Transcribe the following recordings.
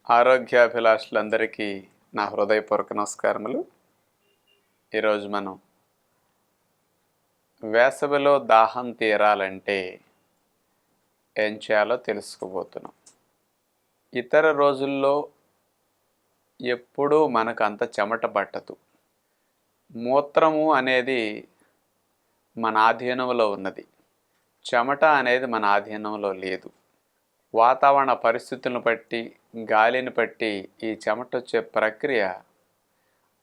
ఆరోగ్యాభిలాషులందరికీ నా హృదయపూర్వక నమస్కారములు. ఈరోజు మనం వేసవిలో దాహం తీరాలంటే ఏం చేయాలో తెలుసుకోబోతున్నాం. ఇతర రోజుల్లో ఎప్పుడూ మనకు అంత చెమట పట్టదు. మూత్రము అనేది మన ఆధీనంలో ఉన్నది, చెమట అనేది మన ఆధీనంలో లేదు. వాతావరణ పరిస్థితులను బట్టి, గాలిని బట్టి ఈ చెమట వచ్చే ప్రక్రియ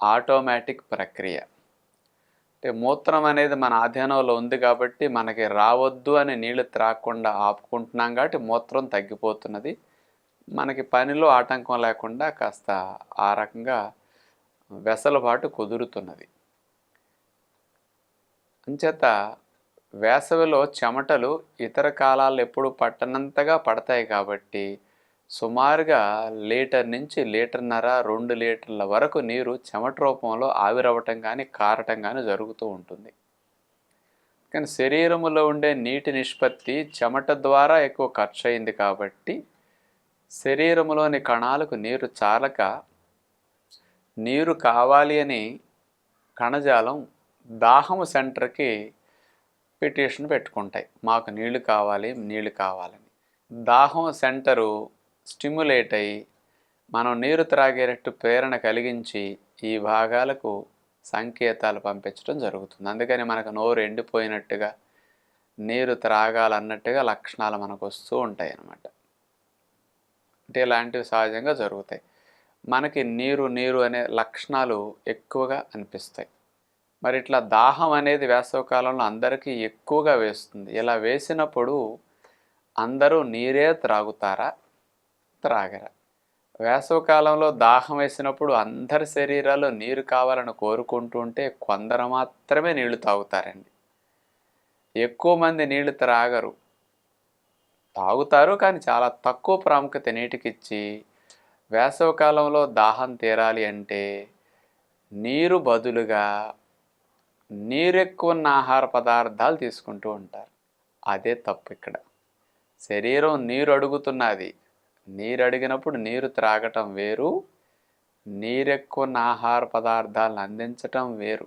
ఆటోమేటిక్ ప్రక్రియ. అంటే మూత్రం అనేది మన ఆధీనంలో ఉంది కాబట్టి మనకి రావద్దు అని నీళ్లు త్రాగకుండా ఆపుకుంటున్నాం కాబట్టి మూత్రం తగ్గిపోతున్నది. మనకి పనిలో ఆటంకం లేకుండా కాస్త ఆ రకంగా వెసలుబాటు కుదురుతున్నది. అంచేత వేసవిలో చెమటలు ఇతర కాలాల్లో ఎప్పుడు పట్టనంతగా పడతాయి కాబట్టి సుమారుగా లీటర్ నుంచి లీటర్న్నర 2 లీటర్ల వరకు నీరు చెమట రూపంలో ఆవిరవటం కానీ కారటం కానీ జరుగుతూ ఉంటుంది. కానీ శరీరంలో ఉండే నీటి నిష్పత్తి చెమట ద్వారా ఎక్కువ ఖర్చు అయింది కాబట్టి శరీరంలోని కణాలకు నీరు చాలక నీరు కావాలి అని కణజాలం దాహము సెంటర్కి పిటిషన్ పెట్టుకుంటాయి, మాకు నీళ్లు కావాలని. దాహం సెంటరు స్టిమ్యులేట్ అయ్యి మనం నీరు త్రాగేటట్టు ప్రేరణ కలిగించి ఈ భాగాలకు సంకేతాలు పంపించడం జరుగుతుంది. అందుకని మనకు నోరు ఎండిపోయినట్టుగా, నీరు త్రాగాలన్నట్టుగా లక్షణాలు మనకు వస్తూ ఉంటాయి అన్నమాట. అంటే ఇలాంటివి సహజంగా జరుగుతాయి. మనకి నీరు అనే లక్షణాలు ఎక్కువగా అనిపిస్తాయి. మరి ఇట్లా దాహం అనేది వేసవికాలంలో అందరికీ ఎక్కువగా వేస్తుంది. ఇలా వేసినప్పుడు అందరూ నీరే త్రాగుతారా, త్రాగరా? వేసవికాలంలో దాహం వేసినప్పుడు అందరి శరీరాల్లో నీరు కావాలని కోరుకుంటుంటే కొందరు మాత్రమే నీళ్లు తాగుతారండి. ఎక్కువ మంది నీళ్లు తాగుతారు కానీ చాలా తక్కువ ప్రాముఖ్యత నీటికి ఇచ్చి వేసవికాలంలో దాహం తీరాలి అంటే నీరు బదులుగా నీరెక్కువ ఉన్న ఆహార పదార్థాలు తీసుకుంటూ ఉంటారు. అదే తప్పు. ఇక్కడ శరీరం నీరు అడుగుతున్నది, నీరు అడిగినప్పుడు నీరు త్రాగటం వేరు, నీరెక్కువ ఉన్న ఆహార పదార్థాలను అందించటం వేరు.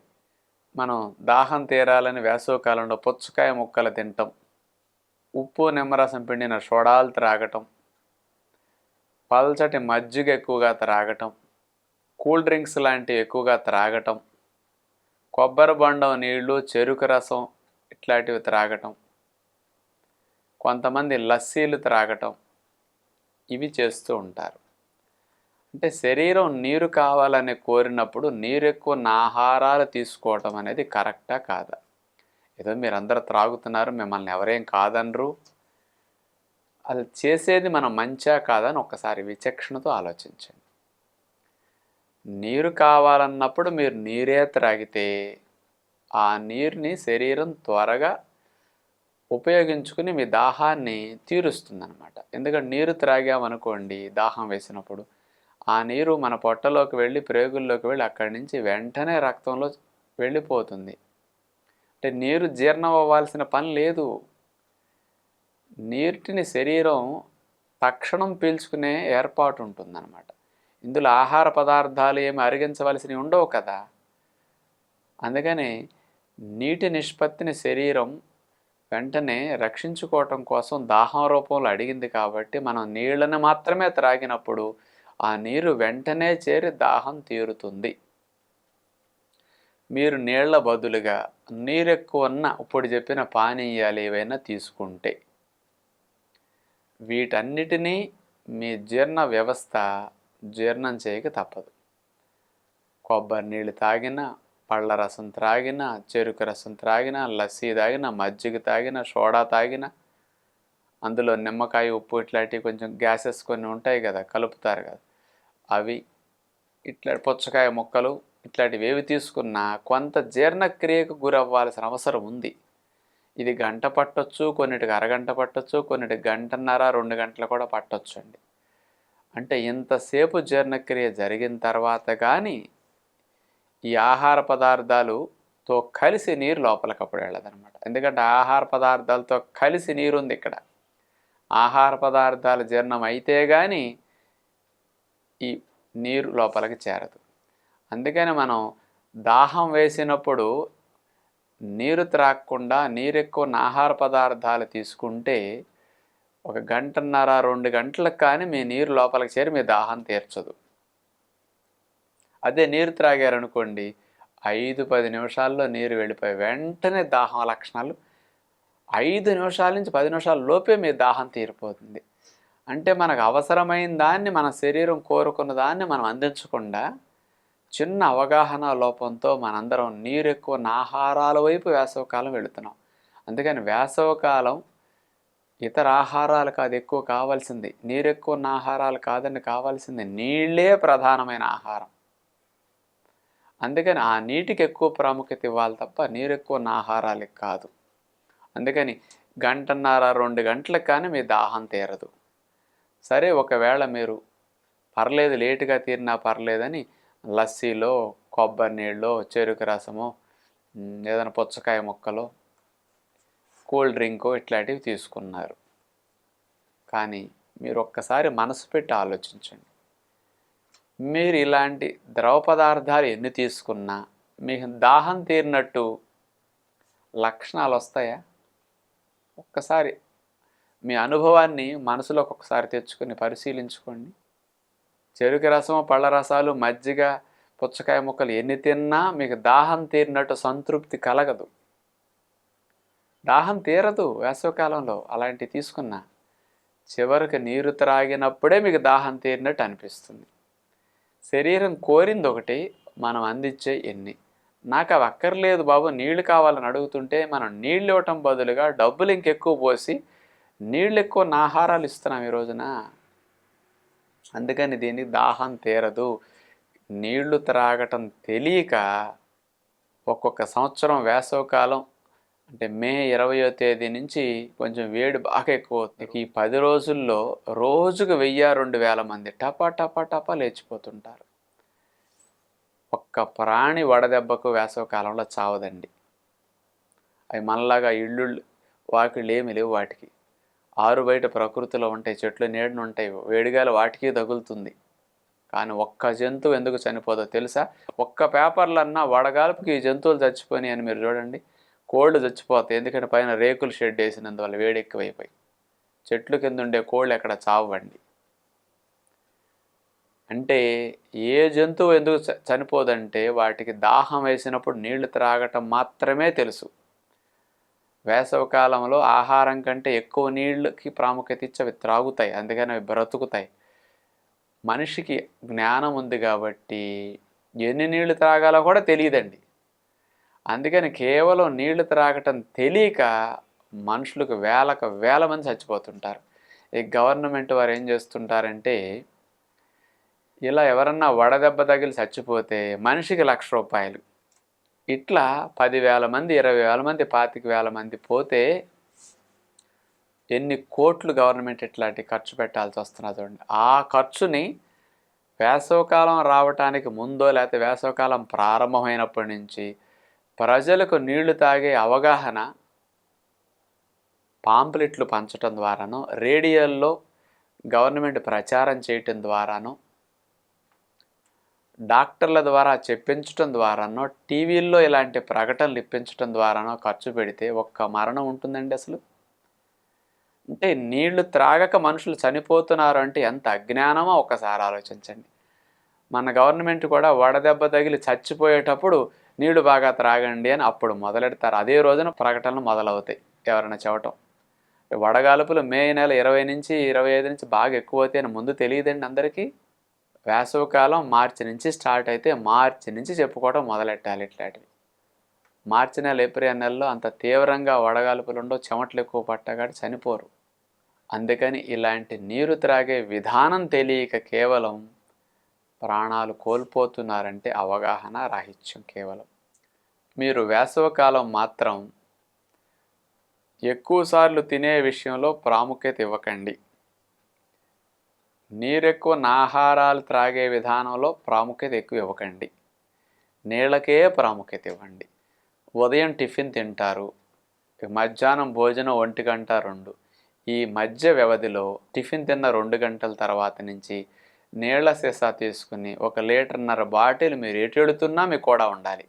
మనం దాహం తీరాలని వేసవికాలంలో పుచ్చకాయ ముక్కలు తినటం, ఉప్పు నిమ్మరసం పిండిన సోడాలు త్రాగటం, పల్చటి మజ్జిగ ఎక్కువగా త్రాగటం, కూల్ డ్రింక్స్ లాంటివి ఎక్కువగా త్రాగటం, కొబ్బరి బొండం నీళ్లు, చెరుకు రసం ఇట్లాంటివి త్రాగటం, కొంతమంది లస్సీలు త్రాగటం, ఇవి చేస్తూ ఉంటారు. అంటే శరీరం నీరు కావాలని కోరినప్పుడు నీరు ఎక్కువ ఆహారాలు తీసుకోవటం అనేది కరెక్టా కాదా? ఏదో మీరందరూ త్రాగుతున్నారు, మిమ్మల్ని ఎవరేం కాదనరు. అది చేసేది మనం మంచా కాదని ఒక్కసారి విచక్షణతో ఆలోచించండి. నీరు కావాలన్నప్పుడు మీరు నీరే త్రాగితే ఆ నీరుని శరీరం త్వరగా ఉపయోగించుకుని మీ దాహాన్ని తీరుస్తుందన్నమాట. ఎందుకంటే నీరు త్రాగామనుకోండి దాహం వేసినప్పుడు ఆ నీరు మన పొట్టలోకి వెళ్ళి ప్రేగుల్లోకి వెళ్ళి అక్కడి నుంచి వెంటనే రక్తంలో వెళ్ళిపోతుంది. అంటే నీరు జీర్ణం అవ్వాల్సిన పని లేదు. నీటిని శరీరం తక్షణం పీల్చుకునే ఏర్పాటు ఉంటుందన్నమాట. ఇందులో ఆహార పదార్థాలు ఏమి అరిగించవలసినవి ఉండవు కదా. అందుకని నీటి నిష్పత్తిని శరీరం వెంటనే రక్షించుకోవటం కోసం దాహం రూపంలో అడిగింది కాబట్టి మనం నీళ్ళని మాత్రమే త్రాగినప్పుడు ఆ నీరు వెంటనే చేరి దాహం తీరుతుంది. మీరు నీళ్ల బదులుగా నీరెక్కువ ఉన్న ఇప్పుడు చెప్పిన పానీయాలు ఏవైనా తీసుకుంటే వీటన్నిటినీ మీ జీర్ణ వ్యవస్థ జీర్ణం చేయక తప్పదు. కొబ్బరి నీళ్ళు తాగినా, పళ్ళ రసం త్రాగినా, చెరుకు రసం త్రాగినా, లస్సీ తాగినా, మజ్జిగ తాగినా, సోడా తాగినా, అందులో నిమ్మకాయ ఉప్పు ఇట్లాంటివి కొంచెం గ్యాసెస్ కొన్ని ఉంటాయి కదా, కలుపుతారు కదా, అవి ఇట్లా పుచ్చకాయ ముక్కలు ఇట్లాంటివి ఏవి తీసుకున్నా కొంత జీర్ణక్రియకు గురవ్వాల్సిన అవసరం ఉంది. ఇది గంట పట్టొచ్చు, కొన్నిటికి అరగంట పట్టొచ్చు, కొన్నిటికి గంటన్నర 2 గంటలు కూడా పట్టొచ్చు అండి. అంటే ఇంతసేపు జీర్ణక్రియ జరిగిన తర్వాత కానీ ఈ ఆహార పదార్థాలు తో కలిసి నీరు లోపలికి అప్పుడు వెళ్ళదనమాట. ఎందుకంటే ఆహార పదార్థాలతో కలిసి నీరు ఉంది ఇక్కడ. ఆహార పదార్థాలు జీర్ణం అయితే కానీ ఈ నీరు లోపలికి చేరదు. అందుకని మనం దాహం వేసినప్పుడు నీరు త్రాగకుండా నీరు ఎక్కువ ఆహార పదార్థాలు తీసుకుంటే 1 గంటన్నర 2 గంటలకు కానీ మీ నీరు లోపలికి చేరి మీ దాహం తీర్చదు. అదే నీరు త్రాగారనుకోండి 5-10 నిమిషాల్లో నీరు వెళ్ళిపోయి వెంటనే దాహం లక్షణాలు 5 నిమిషాల నుంచి 10 నిమిషాల లోపే మీ దాహం తీరిపోతుంది. అంటే మనకు అవసరమైన దాన్ని మన శరీరం కోరుకున్న దాన్ని మనం అందించకుండా చిన్న అవగాహన లోపంతో మనందరం నీరు ఎక్కువ ఆహారాల వైపు వేసవకాలం వెళుతున్నాం. అందుకని వేసవకాలం ఇతర ఆహారాలు కాదు ఎక్కువ కావాల్సింది, నీరు ఎక్కువ ఆహారాలు కాదని కావాల్సింది నీళ్ళే ప్రధానమైన ఆహారం. అందుకని ఆ నీటికి ఎక్కువ ప్రాముఖ్యత ఇవ్వాలి తప్ప నీరు ఎక్కువ ఆహారాలకు కాదు. అందుకని 1 గంటన్నర 2 గంటలకు కానీ మీ దాహం తీరదు. సరే ఒకవేళ మీరు పర్లేదు లేటుగా తీరినా పర్లేదని లస్సీలో కొబ్బరి నీళ్ళో చెరుకు రసమో ఏదైనా పుచ్చకాయ ముక్కలో కూల్ డ్రింకో ఇట్లాంటివి తీసుకున్నారు. కానీ మీరు ఒక్కసారి మనసు పెట్టి ఆలోచించండి, మీరు ఇలాంటి ద్రవ పదార్థాలు ఎన్ని తీసుకున్నా మీకు దాహం తీరినట్టు లక్షణాలు వస్తాయా? ఒక్కసారి మీ అనుభవాన్ని మనసులోకి ఒకసారి తెచ్చుకొని పరిశీలించుకోండి. చెరుకు రసము, పళ్ళ రసాలు, మజ్జిగ, పుచ్చకాయ ముక్కలు ఎన్ని తిన్నా మీకు దాహం తీరినట్టు సంతృప్తి కలగదు. దాహం తీరదు వేసవికాలంలో అలాంటివి తీసుకున్నా. చివరికి నీరు త్రాగినప్పుడే మీకు దాహం తీరినట్టు అనిపిస్తుంది. శరీరం కోరింది ఒకటి, మనం అందించే ఎన్ని. నాకు అవి అక్కర్లేదు బాబు నీళ్లు కావాలని అడుగుతుంటే మనం నీళ్ళు ఇవ్వటం బదులుగా డబ్బులు ఇంకెక్కువ పోసి నీళ్ళు ఎక్కువ ఆహారాలు ఇస్తున్నాం ఈ రోజున. అందుకని దీన్ని దాహం తీరదు. నీళ్లు త్రాగటం తెలియక ఒక్కొక్క సంవత్సరం వేసవకాలం అంటే మే 20వ తేదీ నుంచి కొంచెం వేడి బాగా ఎక్కువ అవుతుంది. ఈ 10 రోజుల్లో రోజుకు 1000-2000 మంది టపా టపా టపా లేచిపోతుంటారు. ఒక్క ప్రాణి వడదెబ్బకు వేసవకాలంలో చావదండి. అవి మనలాగా ఇళ్ళు వాకిళ్ళు ఏమి లేవు వాటికి. ఆరు బయట ప్రకృతిలో ఉంటాయి, చెట్లు నీడను ఉంటాయి, వేడిగాలు వాటికి తగులుతుంది. కానీ ఒక్క జంతువు ఎందుకు చనిపోదో తెలుసా? ఒక్క పేపర్లన్నా వడగాల్పుకి ఈ జంతువులు చచ్చిపోయినాయి అని మీరు చూడండి. కోళ్ళు చచ్చిపోతాయి, ఎందుకంటే పైన రేకులు షెడ్ వేసినందువల్ల వేడి ఎక్కువైపోయి. చెట్లు కింద ఉండే కోళ్ళు ఎక్కడ చావండి. అంటే ఏ జంతువు ఎందుకు చనిపోదంటే వాటికి దాహం వేసినప్పుడు నీళ్లు త్రాగటం మాత్రమే తెలుసు. వేసవకాలంలో ఆహారం కంటే ఎక్కువ నీళ్ళకి ప్రాముఖ్యత ఇచ్చి అవి త్రాగుతాయి, అందుకని అవి బ్రతుకుతాయి. మనిషికి జ్ఞానం ఉంది కాబట్టి ఎన్ని నీళ్లు త్రాగాలో కూడా తెలియదండి. అందుకని కేవలం నీళ్లు త్రాగటం తెలియక మనుషులకు వేల మంది చచ్చిపోతుంటారు. ఈ గవర్నమెంట్ వారు ఏం చేస్తుంటారంటే ఇలా ఎవరన్నా వడదెబ్బ తగిలి చచ్చిపోతే మనిషికి ₹1,00,000, ఇట్లా 10,000 మంది 20,000 మంది 25,000 మంది పోతే ఎన్ని కోట్లు గవర్నమెంట్ ఇట్లాంటి ఖర్చు పెట్టాల్సి వస్తున్నా చూడండి. ఆ ఖర్చుని వేసవకాలం రావటానికి ముందో లేకపోతే వేసవకాలం ప్రారంభమైనప్పటి నుంచి ప్రజలకు నీళ్లు తాగే అవగాహన పాంప్లెట్లు పంచడం ద్వారానో, రేడియోల్లో గవర్నమెంట్ ప్రచారం చేయటం ద్వారానో, డాక్టర్ల ద్వారా చెప్పించటం ద్వారానో, టీవీల్లో ఇలాంటి ప్రకటనలు ఇప్పించటం ద్వారానో ఖర్చు పెడితే ఒక్క మరణం ఉంటుందండి అసలు. అంటే నీళ్లు త్రాగక మనుషులు చనిపోతున్నారు అంటే ఎంత అజ్ఞానమో ఒకసారి ఆలోచించండి. మన గవర్నమెంట్ కూడా వడదెబ్బ తగిలి చచ్చిపోయేటప్పుడు నీళ్లు బాగా త్రాగండి అని అప్పుడు మొదలెడతారు. అదే రోజున ప్రకటనలు మొదలవుతాయి ఎవరైనా చెప్పటం. వడగాలుపులు మే నెల 20 నుంచి 25 నుంచి బాగా ఎక్కువ అవుతాయి అని ముందు తెలియదండి అందరికీ. వేసవికాలం మార్చి నుంచి స్టార్ట్ అయితే మార్చి నుంచి చెప్పుకోవడం మొదలెట్టాలి ఇట్లాంటివి. మార్చి నెల ఏప్రిల్ నెలలో అంత తీవ్రంగా వడగాలుపులు ఉండవు, చెమటలు ఎక్కువ పట్టగాడు చనిపోరు. అందుకని ఇలాంటి నీరు త్రాగే విధానం తెలియక కేవలం ప్రాణాలు కోల్పోతున్నారంటే అవగాహన రాహిత్యం కేవలం. మీరు వేసవికాలం మాత్రం ఎక్కువసార్లు తినే విషయంలో ప్రాముఖ్యత ఇవ్వకండి. నీరెక్కువ ఆహారాలు త్రాగే విధానంలో ప్రాముఖ్యత ఎక్కువ ఇవ్వకండి. నీళ్ళకే ప్రాముఖ్యత ఇవ్వండి. ఉదయం టిఫిన్ తింటారు, మధ్యాహ్నం భోజనం 1-2. ఈ మధ్య వ్యవధిలో టిఫిన్ తిన్న 2 గంటల తర్వాత నుంచి నీళ్ల సీసా తీసుకుని 1.5 లీటర్ బాటిల్ మీరు ఎటెడుతున్నా మీకు కూడా ఉండాలి.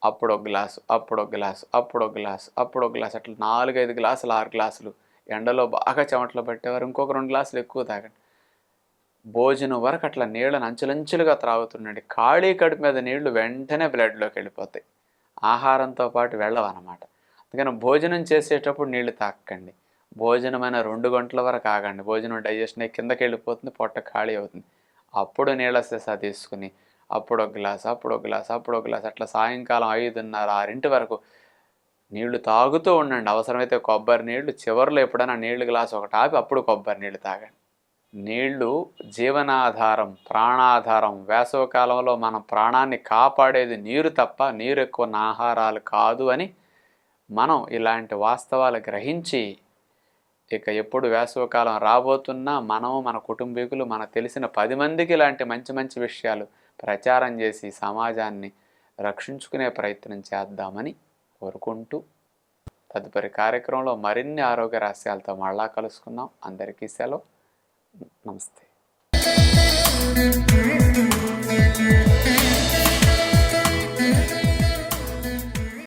అప్పుడొక గ్లాసు, అప్పుడొక గ్లాసు, అప్పుడొక గ్లాసు, అప్పుడొక గ్లాసు, అట్లా 4-5 గ్లాసులు 6 గ్లాసులు. ఎండలో బాగా చెమటలు పట్టేవారు ఇంకొక 2 గ్లాసులు ఎక్కువ తాగండి. భోజనం వరకు అట్లా నీళ్ళని అంచులంచులుగా త్రాగుతుండండి. ఖాళీ కడుపు మీద నీళ్లు వెంటనే బ్లడ్లోకి వెళ్ళిపోతాయి, ఆహారంతో పాటు వెళ్ళవన్నమాట. అందుకని భోజనం చేసేటప్పుడు నీళ్లు తాకండి. భోజనమైన 2 గంటల వరకు ఆగండి. భోజనం డైజెషన్ అయ్యి కిందకి వెళ్ళిపోతుంది, పొట్ట ఖాళీ అవుతుంది. అప్పుడు నీళ్ళ సీసా తీసుకుని అప్పుడొక గ్లాసు, అప్పుడొక గ్లాసు, అప్పుడొక గ్లాసు, అట్లా సాయంకాలం 5:30-6 వరకు నీళ్లు తాగుతూ ఉండండి. అవసరమైతే కొబ్బరి నీళ్లు చివరిలో ఎప్పుడైనా నీళ్లు గ్లాసు ఒకటి ఆపి అప్పుడు కొబ్బరి నీళ్లు తాగండి. నీళ్లు జీవనాధారం, ప్రాణాధారం. వేసవికాలంలో మన ప్రాణాన్ని కాపాడేది నీరు తప్ప నీరు ఎక్కువ ఆహారాలు కాదు అని మనం ఇలాంటి వాస్తవాలు గ్రహించి ఇక ఎప్పుడు వేసవికాలం రాబోతున్నా మనము, మన కుటుంబీకులు, మనకు తెలిసిన 10 మందికి ఇలాంటి మంచి మంచి విషయాలు ప్రచారం చేసి సమాజాన్ని రక్షించుకునే ప్రయత్నం చేద్దామని కోరుకుంటూ తదుపరి కార్యక్రమంలో మరిన్ని ఆరోగ్య రహస్యాలతో మళ్ళా కలుసుకుందాం. అందరికీ సెలవు. నమస్తే.